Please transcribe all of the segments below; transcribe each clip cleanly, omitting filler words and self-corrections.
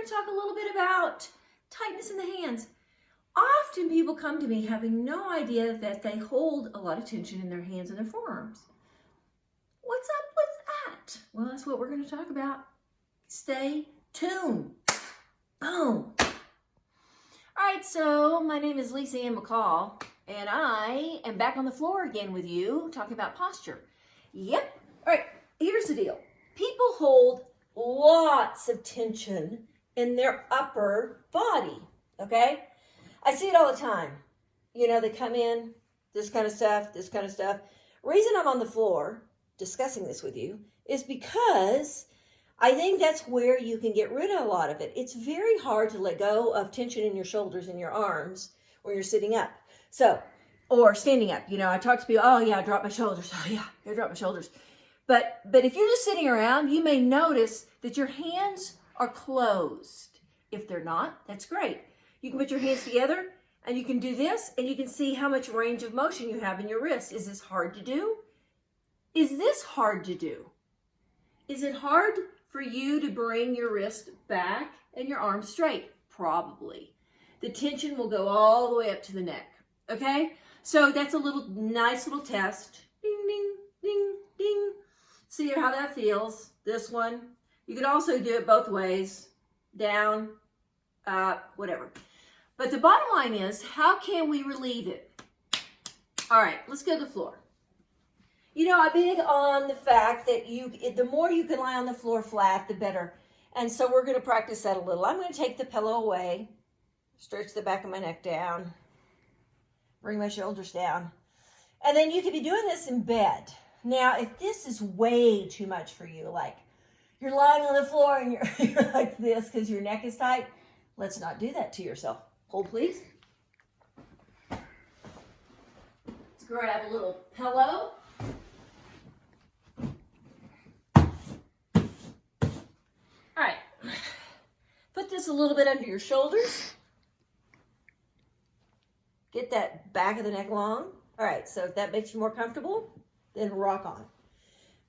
going to talk a little bit about tightness in the hands. Often people come to me having no idea that they hold a lot of tension in their hands and their forearms. What's up with that? Well, that's what we're going to talk about. Stay tuned. Boom. All right, so my name is Lisa Ann McCall, and I am back on the floor again with you talking about posture. Yep. All right, here's the deal. People hold lots of tension in their upper body, okay? I see it all the time. You know, they come in, this kind of stuff. Reason I'm on the floor discussing this with you is because I think that's where you can get rid of a lot of it. It's very hard to let go of tension in your shoulders and your arms when you're sitting up. So, or standing up. You know, I talk to people, oh yeah, I dropped my shoulders. Oh yeah, I dropped my shoulders. But if you're just sitting around, you may notice that your hands are closed. If they're not, that's great. You can put your hands together and you can do this and you can see how much range of motion you have in your wrists. Is this hard to do? Is this hard to do? Is it hard for you to bring your wrist back and your arms straight? Probably. The tension will go all the way up to the neck. Okay? So that's a nice little test. Ding, ding, ding, ding. See how that feels. This one. You can also do it both ways. Down, up, whatever. But the bottom line is, how can we relieve it? All right, let's go to the floor. You know, I'm big on the fact that the more you can lie on the floor flat, the better. And so we're going to practice that a little. I'm going to take the pillow away, stretch the back of my neck down, bring my shoulders down. And then you could be doing this in bed. Now, if this is way too much for you, like you're lying on the floor and you're like this because your neck is tight, let's not do that to yourself. Hold, please. Let's grab a little pillow. All right. Put this a little bit under your shoulders. Get that back of the neck long. All right, so if that makes you more comfortable, then rock on.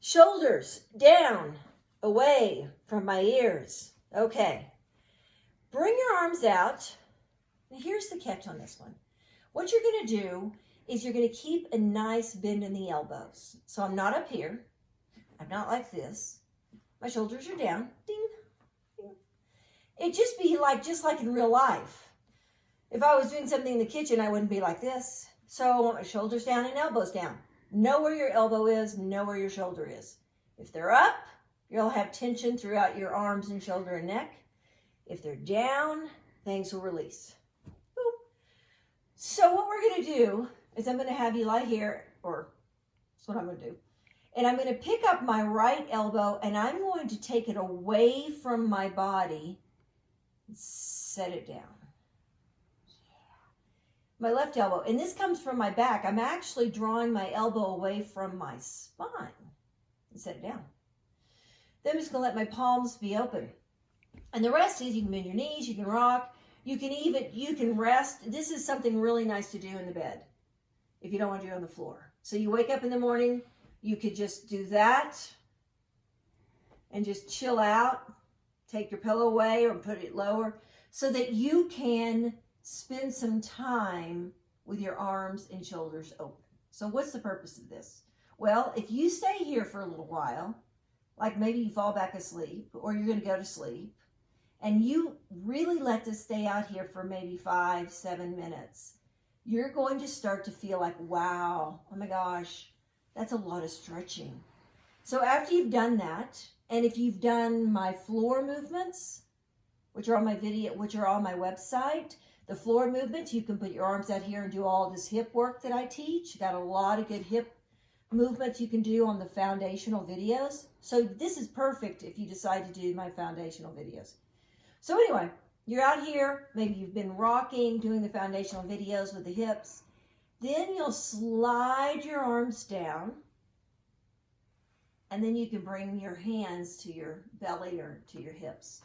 Shoulders down, away from my ears. Okay. Bring your arms out. Now here's the catch on this one. What you're going to do is you're going to keep a nice bend in the elbows. So I'm not up here. I'm not like this. My shoulders are down. Ding, ding. It'd just be just like in real life. If I was doing something in the kitchen, I wouldn't be like this. So I want my shoulders down and elbows down. Know where your elbow is, know where your shoulder is. If they're up, you'll have tension throughout your arms and shoulder and neck. If they're down, things will release. Boop. So what we're going to do is I'm going to have you lie here, or that's what I'm going to do. And I'm going to pick up my right elbow and I'm going to take it away from my body and set it down. My left elbow, and this comes from my back. I'm actually drawing my elbow away from my spine and set it down. Then I'm just going to let my palms be open. And the rest is you can bend your knees, you can rock, you can rest. This is something really nice to do in the bed if you don't want to do it on the floor. So you wake up in the morning, you could just do that and just chill out, take your pillow away or put it lower so that you can spend some time with your arms and shoulders open. So what's the purpose of this? Well, if you stay here for a little while, like maybe you fall back asleep or you're going to go to sleep, and you really let this stay out here for maybe 5-7 minutes, you're going to start to feel like, wow, oh my gosh, that's a lot of stretching. So after you've done that, and if you've done my floor movements, which are on my video, which are on my website, the floor movements, you can put your arms out here and do all this hip work that I teach. Got a lot of good hip movements you can do on the foundational videos. So this is perfect if you decide to do my foundational videos. So anyway, you're out here, maybe you've been rocking, doing the foundational videos with the hips. Then you'll slide your arms down, and then you can bring your hands to your belly or to your hips.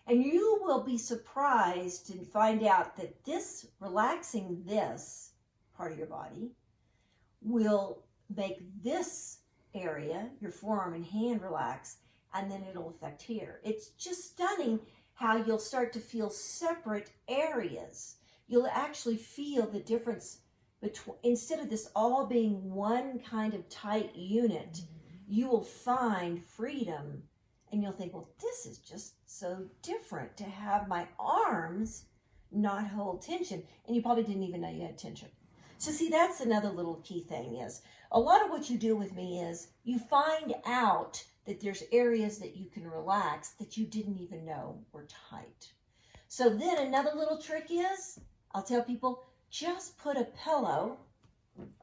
And you will be surprised to find out that this, relaxing this part of your body, will make this area, your forearm and hand, relax, and then it'll affect here. It's just stunning how you'll start to feel separate areas. You'll actually feel the difference between, instead of this all being one kind of tight unit, you will find freedom, and you'll think, well, this is just so different to have my arms not hold tension. And you probably didn't even know you had tension. So see, that's another little key thing is, a lot of what you do with me is you find out that there's areas that you can relax that you didn't even know were tight. So then another little trick is, I'll tell people, just put a pillow,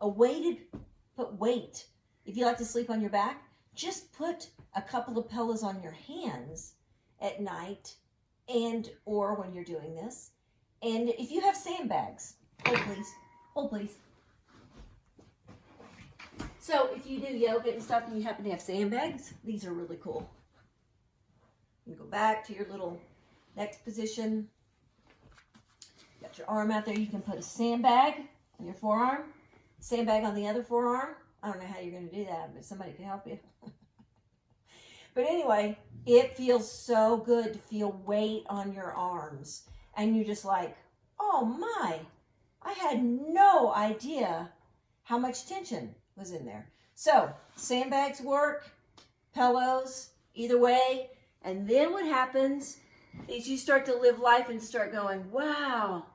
put weight. If you like to sleep on your back, just put a couple of pillows on your hands at night or when you're doing this. And if you have sandbags, hold please. So if you do yoga and stuff and you happen to have sandbags, these are really cool. You can go back to your little next position. Got your arm out there. You can put a sandbag on your forearm, sandbag on the other forearm. I don't know how you're going to do that, but somebody can help you. But anyway, it feels so good to feel weight on your arms. And you're just like, oh my, I had no idea how much tension was in there. So sandbags work, pillows, either way. And then what happens is you start to live life and start going, wow,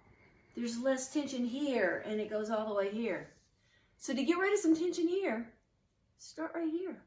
there's less tension here, and it goes all the way here. So to get rid of some tension here, start right here.